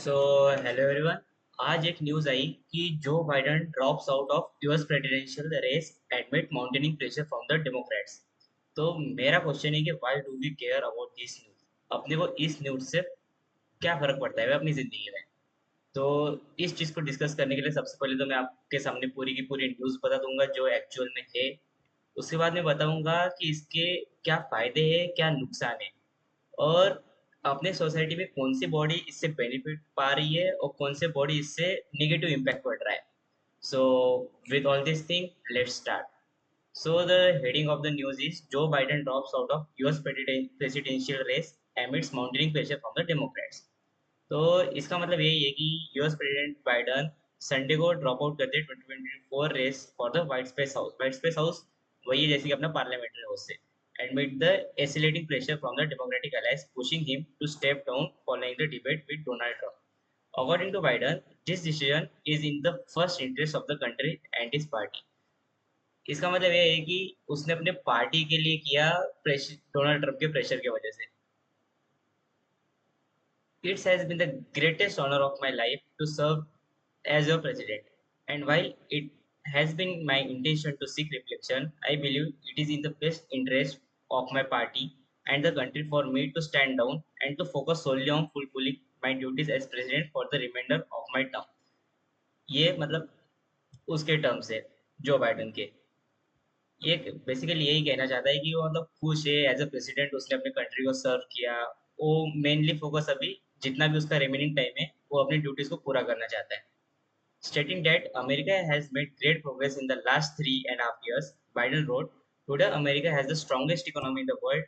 So hello everyone. आज एक news आई कि Joe Biden drops out of US presidential race admit mounting pressure from the Democrats. तो मेरा क्वेश्चन है कि why do we care about this news? अपने को इस न्यूज से क्या फर्क पड़ता है अपनी जिंदगी में? तो इस चीज को डिस्कस करने के लिए सबसे पहले तो मैं आपके सामने पूरी की पूरी न्यूज बता दूंगा जो एक्चुअल में है। उसके बाद मैं बताऊंगा कि इसके क्या फायदे हैं, क्या नुकसान है, और अपने सोसाइटी में कौन सी बॉडी इससे बेनिफिट पा रही है और कौन से बॉडी इससे नेगेटिव इम्पैक्ट पड़ रहा है। So with all this thing, let's start. So the heading of the news is Joe Biden drops out of US presidential race amidst mounting pressure from the Democrats। तो इसका मतलब यही है कि यूएस प्रेसिडेंट बाइडन संडे को drop out करते 2024 race for the white space house, वही है जैसे कि अपना पार्लियामेंट्री हाउस से, admit the escalating pressure from the democratic alliance pushing him to step down following the debate with Donald Trump. According to Biden, this decision is in the first interest of the country and his party. इसका मतलब ये है कि उसने अपने party के लिए किया, प्रेशर डोनाल्ड ट्रम्प के प्रेशर की वजह से। It has been the greatest honor of my life to serve as your president. And while it has been my intention to seek reflection, I believe it is in the best interest of my party and the country for me to stand down and to focus solely on fulfilling my duties as president for the remainder of my term। ये मतलब उसके term से, जो Biden के, ये basically यही कहना चाहता है कि वो मतलब खुश है एज अ प्रेसिडेंट, उसने अपने कंट्री को सर्व किया। वो मेनली फोकस अभी जितना भी उसका रिमेनिंग टाइम है वो अपनी ड्यूटीज को पूरा करना चाहता है। Stating that America has made great progress in the last 3.5 years, Biden wrote, "Today, America has the strongest economy in the world.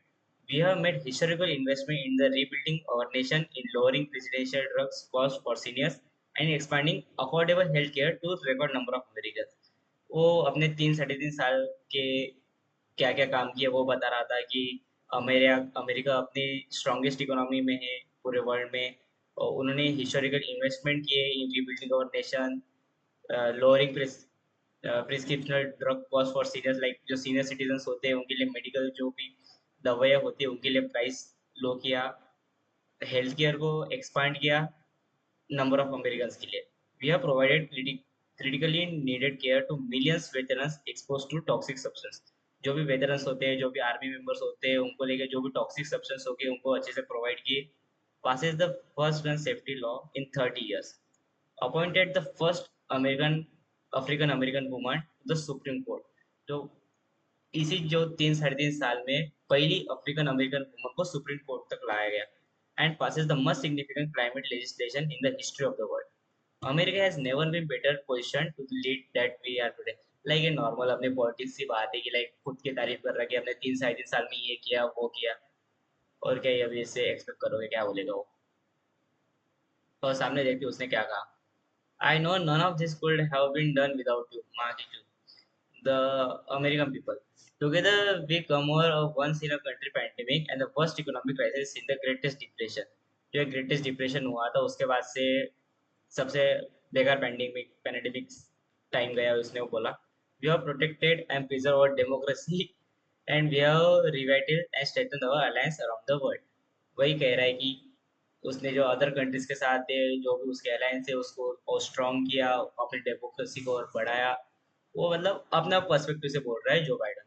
We have made historical investment in the rebuilding our nation, in lowering presidential drugs costs for seniors, and expanding affordable healthcare to record number of Americans." वो अपने 3 साढ़े 3 साल के क्या क्या काम किए वो बता रहा था कि अमेरिका अमेरिका अपनी स्ट्रॉन्गेस्ट इकोनॉमी में है पूरे वर्ल्ड में, और उन्होंने हिस्टोरिकल इन्वेस्टमेंट किए in rebuilding our nation, lowering prescriptional drug cost for seniors, like जो सीनियर सिटीजन होते हैं उनके लिए मेडिकल जो भी दवाइयाँ होती है उनके लिए प्राइस लो किया, हेल्थ केयर को एक्सपांड किया नंबर ऑफ अमेरिकन के लिए। We have provided critically needed care to millions veterans exposed to toxic substance। जो भी वेटरन्स होते हैं, जो भी आर्मी मेंबर्स होते हैं, उनको लेके जो भी टॉक्सिक सब्सटेंस हो गए उनको अच्छे से प्रोवाइड किए। passes the first gun safety law in 30 years, appointed the first American African American woman to the Supreme Court। तो इसी जो 3 साढ़े 3 साल में पहली अफ्रीकन अमेरिकन वुमन को सुप्रीम कोर्ट तक लाया गया। And passes the most significant climate legislation in the history of the world। America has never been better positioned to lead that we are today। Like ये normal अपने politics की बात है कि लाइक खुद की तारीफ कर रहा है कि हमने 3 साढ़े 3 साल में ये किया वो किया, और क्या ये अभी इससे एक्सपेक्ट करोगे, क्या बोलेगा वो? और सामने देखते उसने क्या कहा। I know none of this could have been done without you, Mahiju, the American people। Together we come over a once in a country pandemic and the worst economic crisis in the greatest depression। जो greatest depression हुआ था उसके बाद से सबसे बेकार pandemic time गया उसने वो बोला। We have protected and preserve our democracy and we have रिवाइटेड and strengthened our alliance around the world. वही कह रहा है कि उसने जो अदर कंट्रीज के साथ है, जो भी उसके अलायंस है उसको और स्ट्रॉन्ग किया, अपनी डेमोक्रेसी को और बढ़ाया। वो मतलब अपना पर्सपेक्टिव से बोल रहा है जो Biden.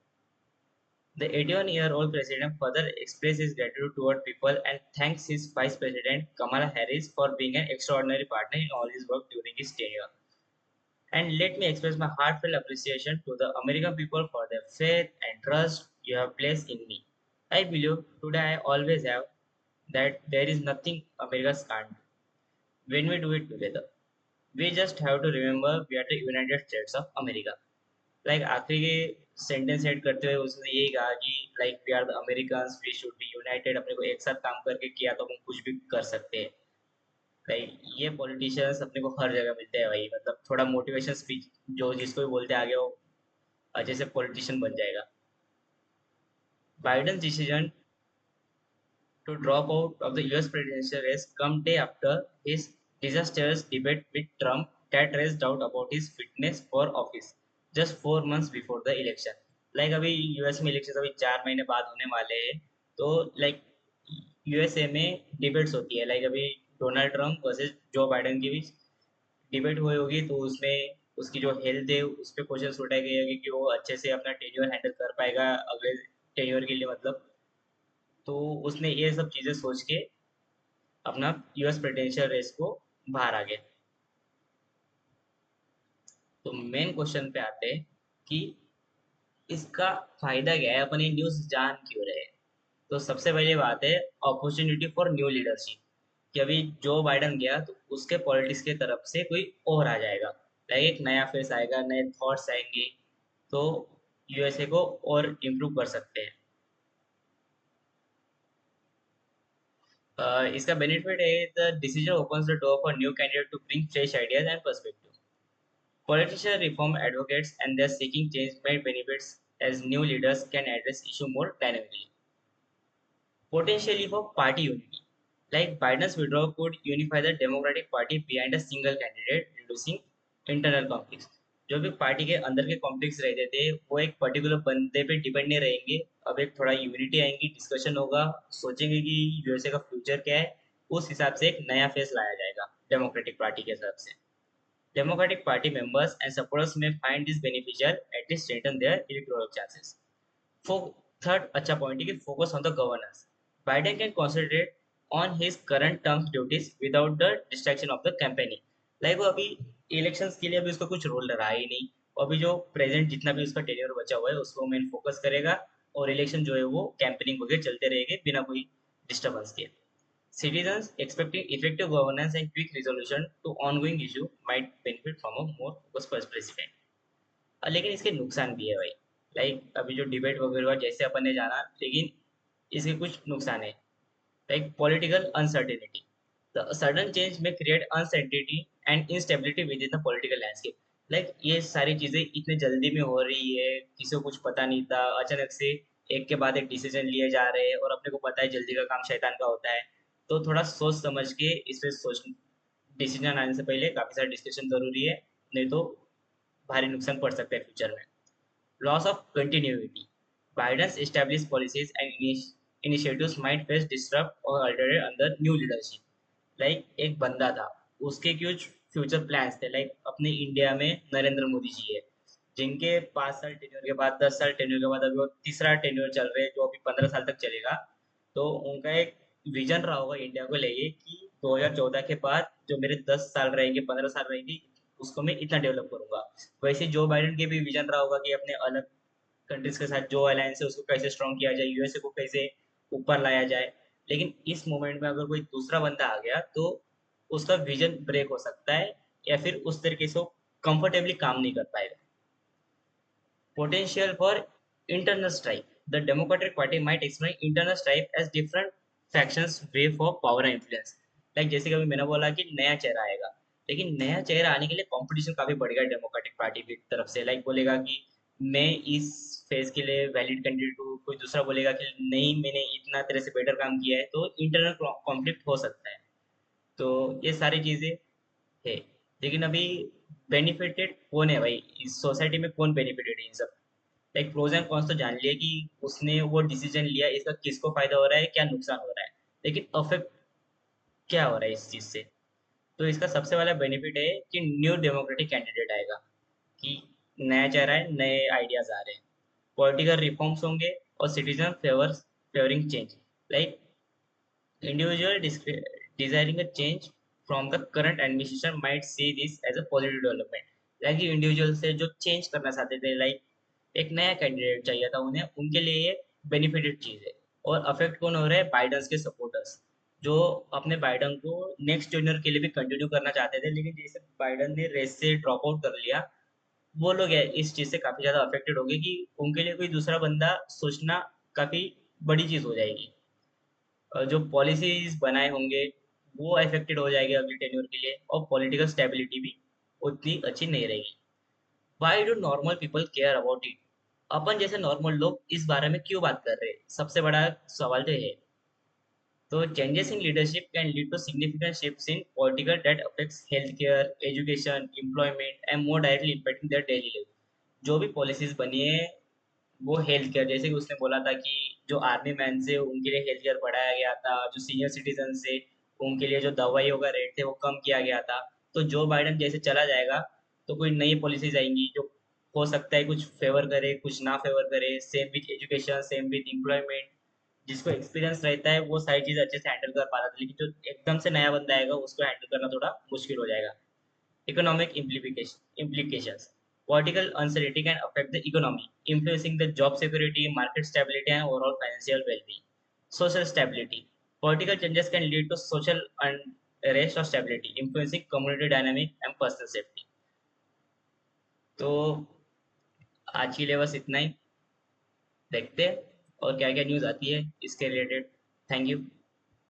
The 81-year-old president further expressed his gratitude toward people and thanks his vice president Kamala Harris for being an extraordinary partner in all his work during his tenure। And let me express my heartfelt appreciation to the American people for their faith and trust you have placed in me। I believe today I always have that there is nothing America can't do when we do it together। We just have to remember we are the United States of America। Like आखिरी के sentence add करते हुए उसने यही कहा कि like we are the Americans, we should be united. अपने को एक साथ काम करके किया तो हम कुछ भी कर सकते हैं। लाइक ये पॉलिटिशियंस अपने को हर जगह मिलते हैं भाई, मतलब थोड़ा मोटिवेशन स्पीच जो जिसको भी बोलते आगे वो अच्छे से पॉलिटिशियन बन जाएगा। Biden decision to drop out of the US presidential race come day after his disastrous debate with Trump that raised doubt about his fitness for office just 4 months before the election। Like अभी US में election अभी 4 महीने बाद होने वाले हैं। तो like USA में डिबेट्स होती है, लाइक अभी डोनाल्ड ट्रंप वर्सेस जो बाइडन के बीच डिबेट हुई होगी, तो उसमें उसकी जो हेल्थ है उस पर क्वेश्चन उठाए गए होंगे कि वो अच्छे से अपना टेन्योर हैंडल कर पाएगा अगले टेन्योर के लिए, मतलब। तो उसने ये सब चीज़ें सोच के अपना यूएस प्रेसिडेंशियल रेस को बाहर आ गया। तो मेन क्वेश्चन पे आते हैं कि इसका फायदा क्या है, अपन ये न्यूज़ जान क्यों रहे हैं। तो सबसे पहली बात है अपॉर्चुनिटी फॉर न्यू लीडरशिप, कि अभी जो बाइडन गया तो उसके पॉलिटिक्स के तरफ से कोई और आ जाएगा, लाइक एक नया फेस आएगा, नए थॉट्स आएंगे, तो यूएसए को और इम्प्रूव कर सकते हैं। इसका बेनिफिट है the decision opens the door for new candidate to bring fresh ideas and perspective. Politician reform advocates and their seeking change may benefits as new leaders can address issue more dynamically. Potentially for party unity. Like Biden's withdrawal could unify the Democratic Party behind a single candidate, reducing internal conflicts. जो भी party के अंदर के conflicts रहते थे वो एक particular बंदे पे डिपेंड नहीं रहेंगे। अब एक थोड़ा यूनिटी आएंगी, डिस्कशन होगा, सोचेंगे कि यूएसए का फ्यूचर क्या है, उस हिसाब से एक नया फेस लाया जाएगा डेमोक्रेटिक पार्टी के हिसाब से। Democratic Party members and supporters may find this beneficial, at least strengthen their electoral chances. For third अच्छा पॉइंट है कि focus on the governance. Biden can concentrate on his current terms duties without the distraction of the campaigning. Like वो अभी elections के लिए अभी उसका कुछ रोल रहा ही नहीं, अभी जो प्रेजेंट जितना भी उसका टेन्योर बचा हुआ है उसको मेन फोकस करेगा, और इलेक्शन जो है वो कैंपेनिंग वगैरह चलते रहेंगे बिना कोई डिस्टर्बेंस के। Citizens expecting effective governance and quick resolution to ongoing issue might benefit from a more focused first president। लेकिन इसके नुकसान भी है भाई। लाइक अभी जो डिबेट वगैरह हुआ जैसे अपन ने जाना, लेकिन इसके कुछ नुकसान है। Like political uncertainty, the sudden change में create uncertainty and instability within the political landscape. Like ये सारी चीजें इतने जल्दी में हो रही है, किसी को कुछ पता नहीं था, अचानक से एक के बाद एक डिसीजन लिए जा रहे हैं, और अपने को पता है जल्दी का काम शैतान का होता है। तो थोड़ा सोच समझ के इस पे सोच डिसीजन आने से पहले काफी सारा डिस्कशन जरूरी है, नहीं तो भारी नुकसान पड़ सकता है फ्यूचर में। Loss of continuity, Biden's established policies and initiatives might face disrupt or altered under new leadership। Like एक बंदा था, उसके कुछ फ्यूचर प्लान्स थे, लाइक अपने इंडिया में नरेंद्र मोदी जी है, जिनके 5 साल टेन्योर के बाद, 10 साल टेन्योर के बाद अभी वो तीसरा टेन्योर चल रहे हैं जो अभी 15 साल तक चलेगा। तो उनका एक विजन रहा होगा इंडिया को लेके कि 2014 के बाद जो मेरे 10 साल रहेंगे, 15 साल रहेंगे, उसको मैं इतना डेवलप करूंगा। वैसे जो बाइडेन के भी विजन रहा होगा कि अपने अलग कंट्रीज के साथ जो अलायंस है उसको कैसे स्ट्रॉन्ग किया जाए, यूएसए को कैसे ऊपर लाया जाए। लेकिन इस मोमेंट में अगर कोई दूसरा बंदा आ गया तो उसका विजन ब्रेक हो सकता है, या फिर उस तरीके से वो कंफर्टेबली काम नहीं कर पाएगा। Potential for internal strife. The Democratic Party might experience internal strife as different factions vie for power and influence। Like जैसे कि अभी मैंने बोला कि नया चेहरा आएगा, लेकिन नया चेहरा आने के लिए कंपटीशन काफी बढ़ गया डेमोक्रेटिक पार्टी की तरफ से। लाइक बोलेगा कि मैं इस फेज के लिए वैलिड कैंडिडेट हूँ, कोई दूसरा बोलेगा कि नहीं मैंने इतना तरह से बेटर काम किया है, तो इंटरनल कॉन्फ्लिक्ट हो सकता है। तो ये सारी चीजें है। लेकिन अभी बेनिफिटेड कौन है भाई, इस सोसाइटी में कौन बेनिफिटेड है इन सब। लाइक प्रोज एंड कॉन्स तो जान लिया कि उसने वो डिसीजन लिया, इसका किसको फायदा हो रहा है, क्या नुकसान हो रहा है, लेकिन अफेक्ट क्या हो रहा है इस चीज से। तो इसका सबसे वाला बेनिफिट है कि न्यू डेमोक्रेटिक कैंडिडेट आएगा, कि नया चेहरा है, नए आइडियाज आ रहे हैं, पॉलिटिकल रिफॉर्म्स होंगे, और citizen favouring change. Like individual desiring a change from the current administration might see this as a positive development। Like individual से जो चेंज करना चाहते थे, लाइक एक नया कैंडिडेट चाहिए था उन्हें, उनके लिए ये बेनिफिटेड चीज है। और अफेक्ट कौन हो रहा है, बाइडन के सपोर्टर्स, जो अपने बाइडन को नेक्स्ट टेन्योर के लिए भी कंटिन्यू करना चाहते थे, लेकिन जैसे बाइडन ने रेस से ड्रॉप आउट कर लिया, वो लोग इस चीज से काफी ज्यादा अफेक्टेड हो गए कि उनके लिए कोई दूसरा बंदा सोचना काफी बड़ी चीज हो जाएगी। जो पॉलिसीज बनाए होंगे वो अफेक्टेड हो जाएंगे अगले टेन्योर के लिए, और पॉलिटिकल स्टेबिलिटी भी उतनी अच्छी नहीं रहेगी। Why do normal people care about it. अपन जैसे नॉर्मल लोग इस बारे में क्यों बात कर रहे हैं, सबसे बड़ा सवाल तो है। तो changes in leadership can lead to significant shifts in political that affects health care, education, employment and more directly impacting their daily life. जो भी पॉलिसीज बनी है वो हेल्थ केयर, जैसे कि उसने बोला था कि जो आर्मी मैन से उनके लिए हेल्थ केयर बढ़ाया गया था, जो सीनियर सिटीजन से उनके लिए जो दवाइयों का रेट थे वो कम किया गया था। तो जो बाइडन जैसे चला जाएगा तो कोई नई पॉलिसीज आएंगी जो हो सकता है कुछ फेवर करे कुछ ना फेवर करे। Same with education, same with employment. जिसको एक्सपीरियंस रहता है वो सारी चीज़ अच्छे से हैंडल कर पाता था, लेकिन जो एकदम से नया बंदा आएगा उसको हैंडल करना थोड़ा मुश्किल हो जाएगा। Economic implications. Political uncertainty can affect the economy, influencing the job security, market stability, and overall financial well-being. Social stability. Political changes can lead to social unrest or stability, influencing community dynamic and personal safety. तो आज के लिए बस इतना ही। देखते हैं और क्या क्या न्यूज़ आती है इसके रिलेटेड। Thank you.